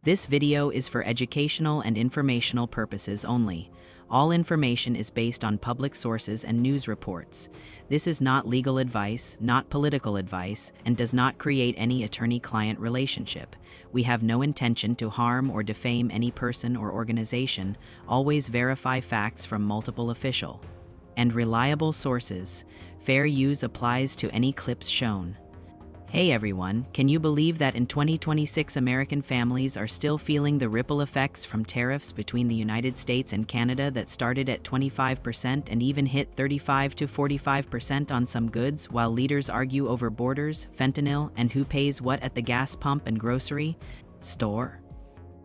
This video is for educational and informational purposes only. All information is based on public sources and news reports. This is not legal advice, not political advice, and does not create any attorney-client relationship. We have no intention to harm or defame any person or organization. Always verify facts from multiple official and reliable sources. Fair use applies to any clips shown. Hey everyone, can you believe that in 2026 American families are still feeling the ripple effects from tariffs between the United States and Canada that started at 25% and even hit 35 to 45% on some goods, while leaders argue over borders, fentanyl, and who pays what at the gas pump and grocery store?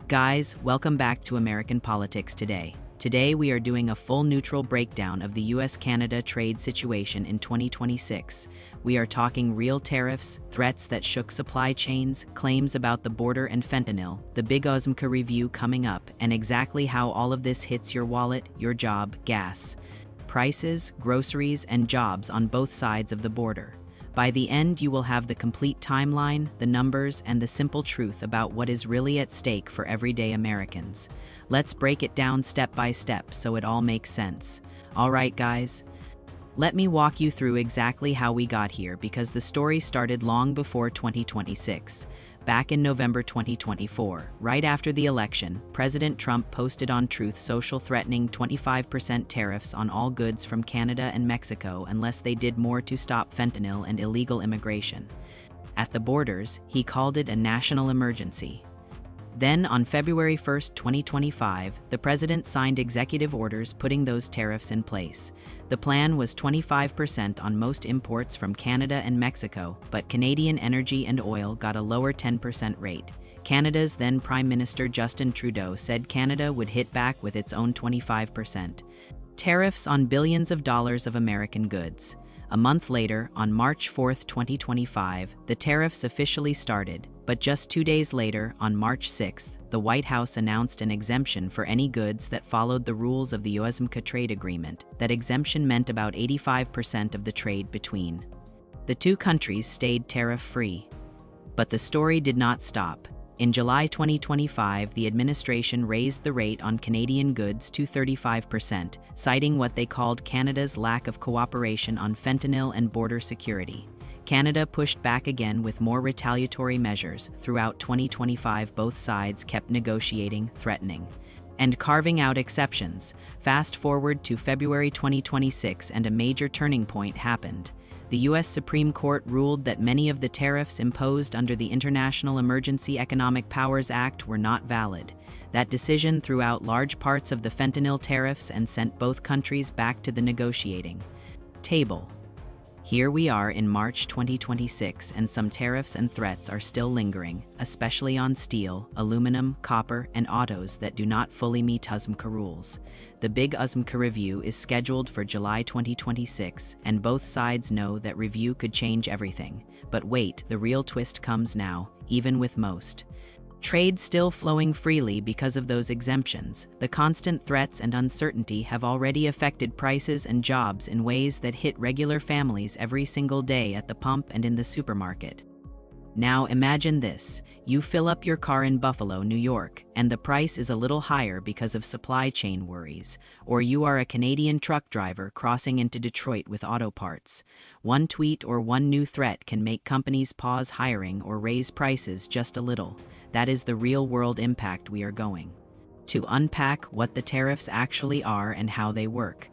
Guys, welcome back to American Politics Today. Today we are doing a full neutral breakdown of the US-Canada trade situation in 2026. We are talking real tariffs, threats that shook supply chains, claims about the border and fentanyl, the big USMCA review coming up, and exactly how all of this hits your wallet, your job, gas prices, groceries, and jobs on both sides of the border. By the end, you will have the complete timeline, the numbers, and the simple truth about what is really at stake for everyday Americans. Let's break it down step by step so it all makes sense. All right, guys? Let me walk you through exactly how we got here, because the story started long before 2026. Back in November 2024, right after the election, President Trump posted on Truth Social threatening 25% tariffs on all goods from Canada and Mexico unless they did more to stop fentanyl and illegal immigration. At the borders, he called it a national emergency. Then, on February 1, 2025, the president signed executive orders putting those tariffs in place. The plan was 25% on most imports from Canada and Mexico, but Canadian energy and oil got a lower 10% rate. Canada's then Prime Minister Justin Trudeau said Canada would hit back with its own 25%. Tariffs on billions of dollars of American goods. A month later, on March 4, 2025, the tariffs officially started, but just 2 days later, on March 6, the White House announced an exemption for any goods that followed the rules of the USMCA trade agreement. That exemption meant about 85% of the trade between the two countries stayed tariff-free. But the story did not stop. In July 2025, the administration raised the rate on Canadian goods to 35%, citing what they called Canada's lack of cooperation on fentanyl and border security. Canada pushed back again with more retaliatory measures. Throughout 2025, both sides kept negotiating, threatening, and carving out exceptions. Fast forward to February 2026 and a major turning point happened. The U.S. Supreme Court ruled that many of the tariffs imposed under the International Emergency Economic Powers Act were not valid. That decision threw out large parts of the fentanyl tariffs and sent both countries back to the negotiating table. Here we are in March 2026, and some tariffs and threats are still lingering, especially on steel, aluminum, copper, and autos that do not fully meet USMCA rules. The big USMCA review is scheduled for July 2026, and both sides know that review could change everything. But wait, the real twist comes now, even with most trade still flowing freely because of those exemptions. The constant threats and uncertainty have already affected prices and jobs in ways that hit regular families every single day at the pump and in the supermarket. Now imagine this: you fill up your car in Buffalo, New York, and the price is a little higher because of supply chain worries. Or you are a Canadian truck driver crossing into Detroit with auto parts. One tweet or one new threat can make companies pause hiring or raise prices just a little. That is the real-world impact we are going to unpack what the tariffs actually are and how they work.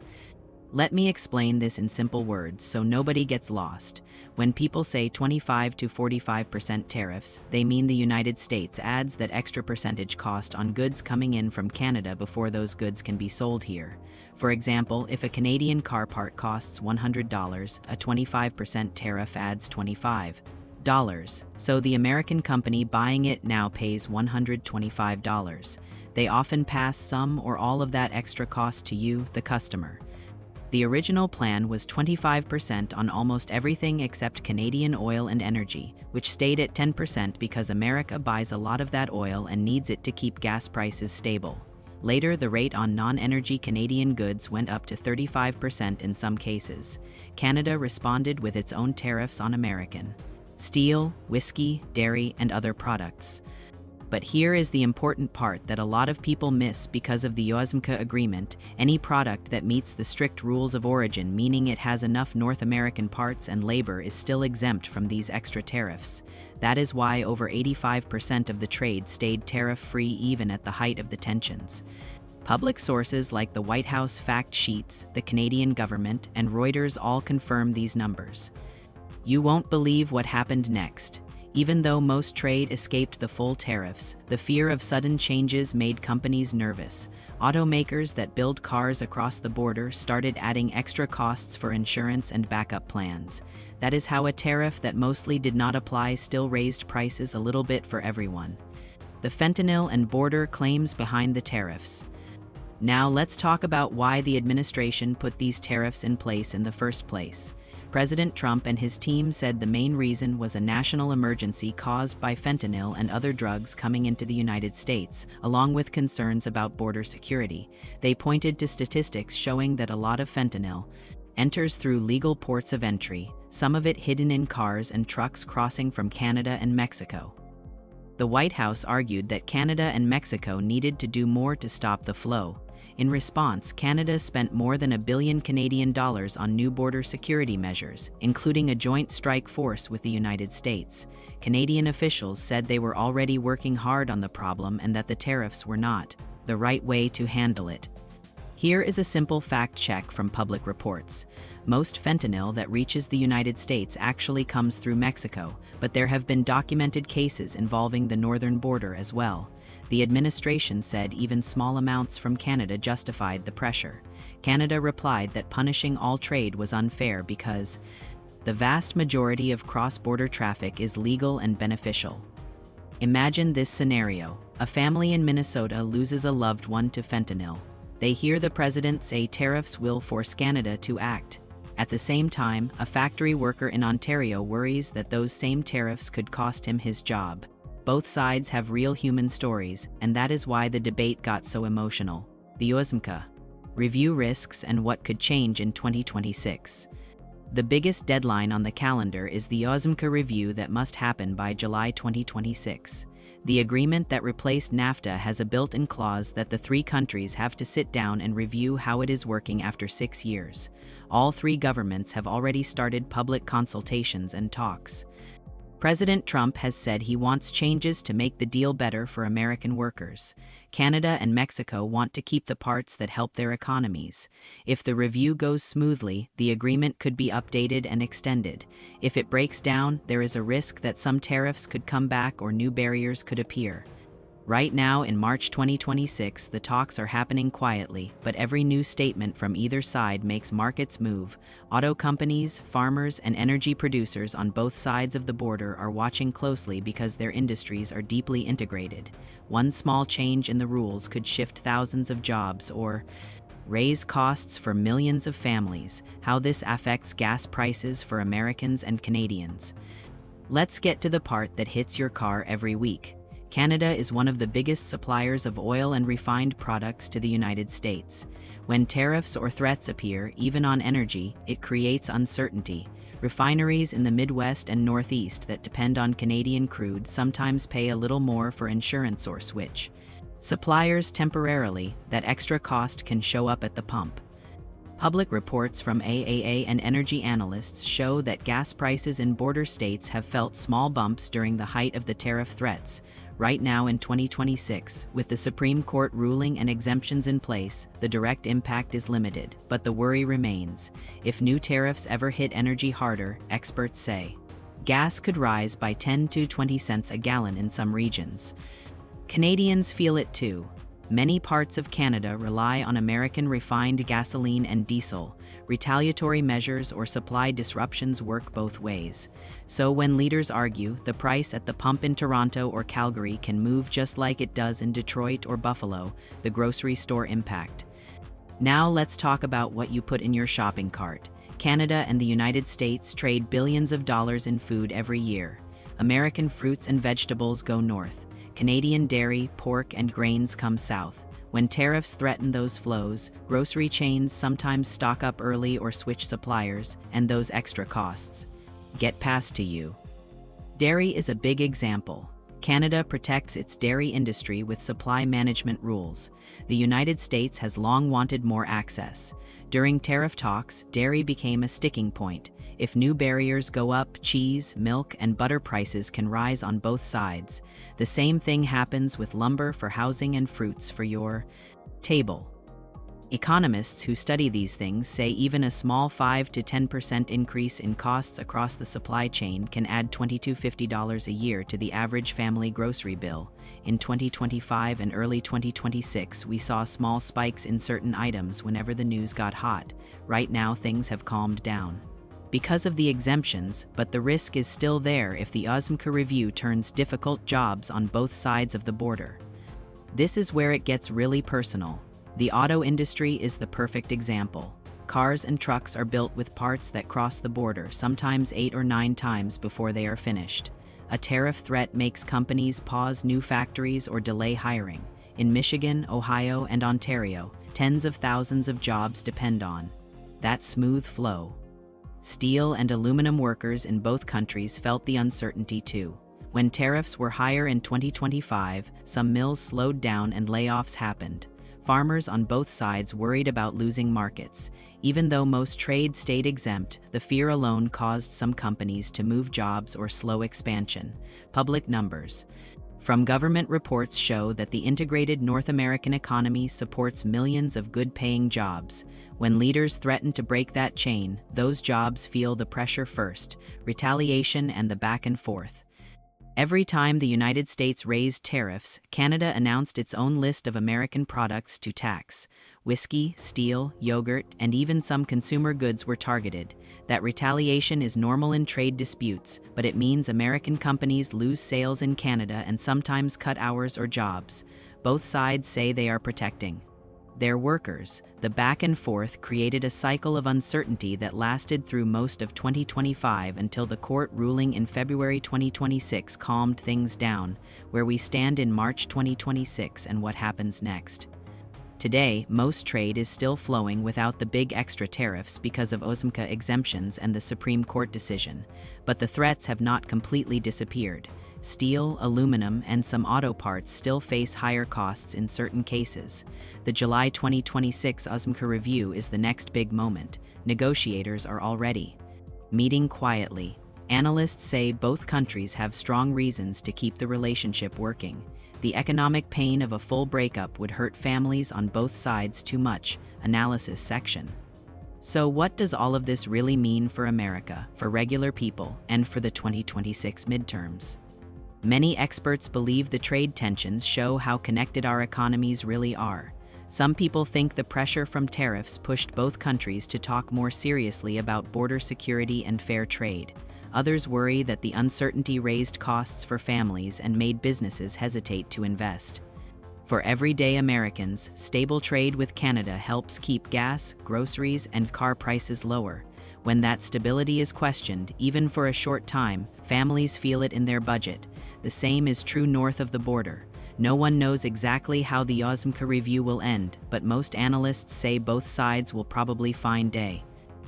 Let me explain this in simple words so nobody gets lost. When people say 25 to 45% tariffs, they mean the United States adds that extra percentage cost on goods coming in from Canada before those goods can be sold here. For example, if a Canadian car part costs $100, a 25% tariff adds $25. So the American company buying it now pays $125. They often pass some or all of that extra cost to you, the customer. The original plan was 25% on almost everything except Canadian oil and energy, which stayed at 10% because America buys a lot of that oil and needs it to keep gas prices stable. Later, the rate on non-energy Canadian goods went up to 35% in some cases. Canada responded with its own tariffs on American steel, whiskey, dairy, and other products. But here is the important part that a lot of people miss because of the USMCA agreement. Any product that meets the strict rules of origin, meaning it has enough North American parts and labor, is still exempt from these extra tariffs. That is why over 85% of the trade stayed tariff-free even at the height of the tensions. Public sources like the White House fact sheets, the Canadian government, and Reuters all confirm these numbers. You won't believe what happened next. Even though most trade escaped the full tariffs, the fear of sudden changes made companies nervous. Automakers that build cars across the border started adding extra costs for insurance and backup plans. That is how a tariff that mostly did not apply still raised prices a little bit for everyone. The fentanyl and border claims behind the tariffs. Now let's talk about why the administration put these tariffs in place in the first place. President Trump and his team said the main reason was a national emergency caused by fentanyl and other drugs coming into the United States, along with concerns about border security. They pointed to statistics showing that a lot of fentanyl enters through legal ports of entry, some of it hidden in cars and trucks crossing from Canada and Mexico. The White House argued that Canada and Mexico needed to do more to stop the flow. In response, Canada spent more than $1 billion Canadian on new border security measures, including a joint strike force with the United States. Canadian officials said they were already working hard on the problem and that the tariffs were not the right way to handle it. Here is a simple fact check from public reports. Most fentanyl that reaches the United States actually comes through Mexico, but there have been documented cases involving the northern border as well. The administration said even small amounts from Canada justified the pressure. Canada replied that punishing all trade was unfair because the vast majority of cross-border traffic is legal and beneficial. Imagine this scenario. A family in Minnesota loses a loved one to fentanyl. They hear the president say tariffs will force Canada to act. At the same time, a factory worker in Ontario worries that those same tariffs could cost him his job. Both sides have real human stories, and that is why the debate got so emotional. The USMCA review risks and what could change in 2026. The biggest deadline on the calendar is the USMCA review that must happen by July 2026. The agreement that replaced NAFTA has a built-in clause that the three countries have to sit down and review how it is working after 6 years. All three governments have already started public consultations and talks. President Trump has said he wants changes to make the deal better for American workers. Canada and Mexico want to keep the parts that help their economies. If the review goes smoothly, the agreement could be updated and extended. If it breaks down, there is a risk that some tariffs could come back or new barriers could appear. Right now, in March 2026, the talks are happening quietly, but every new statement from either side makes markets move. Auto companies, farmers, and energy producers on both sides of the border are watching closely because their industries are deeply integrated. One small change in the rules could shift thousands of jobs or raise costs for millions of families. How this affects gas prices for Americans and Canadians. Let's get to the part that hits your car every week. Canada is one of the biggest suppliers of oil and refined products to the United States. When tariffs or threats appear, even on energy, it creates uncertainty. Refineries in the Midwest and Northeast that depend on Canadian crude sometimes pay a little more for insurance or switch suppliers temporarily. That extra cost can show up at the pump. Public reports from AAA and energy analysts show that gas prices in border states have felt small bumps during the height of the tariff threats. Right now in 2026, with the Supreme Court ruling and exemptions in place, the direct impact is limited, but the worry remains. If new tariffs ever hit energy harder, experts say gas could rise by 10 to 20 cents a gallon in some regions. Canadians feel it too. Many parts of Canada rely on American refined gasoline and diesel. Retaliatory measures or supply disruptions work both ways. So when leaders argue, the price at the pump in Toronto or Calgary can move just like it does in Detroit or Buffalo, the grocery store impact. Now let's talk about what you put in your shopping cart. Canada and the United States trade billions of dollars in food every year. American fruits and vegetables go north. Canadian dairy, pork, and grains come south. When tariffs threaten those flows, grocery chains sometimes stock up early or switch suppliers, and those extra costs get passed to you. Dairy is a big example. Canada protects its dairy industry with supply management rules. The United States has long wanted more access. During tariff talks, dairy became a sticking point. If new barriers go up, cheese, milk, and butter prices can rise on both sides. The same thing happens with lumber for housing and fruits for your table. Economists who study these things say even a small 5 to 10% increase in costs across the supply chain can add $20 to $50 a year to the average family grocery bill. In 2025 and early 2026, we saw small spikes in certain items whenever the news got hot. Right now, things have calmed down because of the exemptions, but the risk is still there if the USMCA review turns difficult jobs on both sides of the border. This is where it gets really personal. The auto industry is the perfect example. Cars and trucks are built with parts that cross the border, sometimes 8 or 9 times before they are finished. A tariff threat makes companies pause new factories or delay hiring. In Michigan, Ohio, and Ontario, tens of thousands of jobs depend on that smooth flow. Steel and aluminum workers in both countries felt the uncertainty too. When tariffs were higher in 2025, some mills slowed down and layoffs happened. Farmers on both sides worried about losing markets. Even though most trade stayed exempt, the fear alone caused some companies to move jobs or slow expansion. Public numbers from government reports show that the integrated North American economy supports millions of good-paying jobs. When leaders threaten to break that chain, those jobs feel the pressure first, retaliation and the back and forth. Every time the United States raised tariffs, Canada announced its own list of American products to tax. Whiskey, steel, yogurt, and even some consumer goods were targeted. That retaliation is normal in trade disputes, but it means American companies lose sales in Canada and sometimes cut hours or jobs. Both sides say they are protecting their workers. The back and forth created a cycle of uncertainty that lasted through most of 2025 until the court ruling in February 2026 calmed things down. Where we stand in March 2026 and what happens next. Today, most trade is still flowing without the big extra tariffs because of USMCA exemptions and the Supreme Court decision, but the threats have not completely disappeared. Steel, aluminum, and some auto parts still face higher costs in certain cases. The July 2026 USMCA review is the next big moment. Negotiators are already meeting quietly. Analysts say both countries have strong reasons to keep the relationship working. The economic pain of a full breakup would hurt families on both sides too much. Analysis section. So what does all of this really mean for America, for regular people, and for the 2026 midterms? Many experts believe the trade tensions show how connected our economies really are. Some people think the pressure from tariffs pushed both countries to talk more seriously about border security and fair trade. Others worry that the uncertainty raised costs for families and made businesses hesitate to invest. For everyday Americans, stable trade with Canada helps keep gas, groceries, and car prices lower. When that stability is questioned, even for a short time, families feel it in their budget. The same is true north of the border. No one knows exactly how the USMCA review will end, but most analysts say both sides will probably find a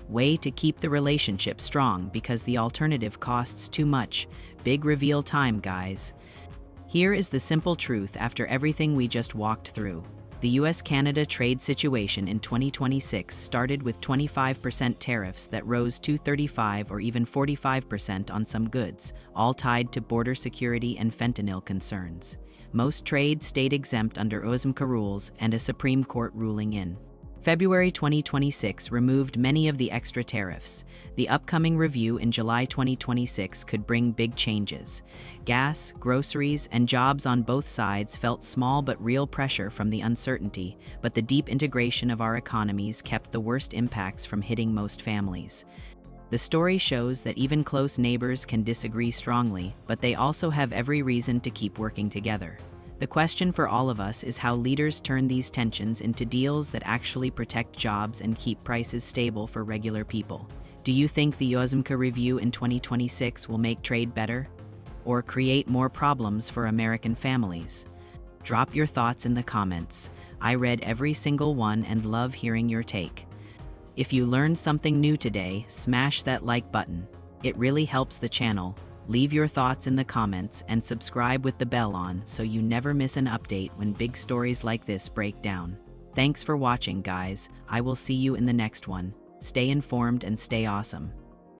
way to keep the relationship strong because the alternative costs too much. Big reveal time, guys. Here is the simple truth after everything we just walked through. The US-Canada trade situation in 2026 started with 25% tariffs that rose to 35 or even 45% on some goods, all tied to border security and fentanyl concerns. Most trade stayed exempt under USMCA rules and a Supreme Court ruling in February 2026 removed many of the extra tariffs. The upcoming review in July 2026 could bring big changes. Gas, groceries, and jobs on both sides felt small but real pressure from the uncertainty, but the deep integration of our economies kept the worst impacts from hitting most families. The story shows that even close neighbors can disagree strongly, but they also have every reason to keep working together. The question for all of us is how leaders turn these tensions into deals that actually protect jobs and keep prices stable for regular people. Do you think the USMCA review in 2026 will make trade better? Or create more problems for American families? Drop your thoughts in the comments. I read every single one and love hearing your take. If you learned something new today, smash that like button. It really helps the channel. Leave your thoughts in the comments and subscribe with the bell on so you never miss an update when big stories like this break down. Thanks for watching, guys. I will see you in the next one. Stay informed and stay awesome.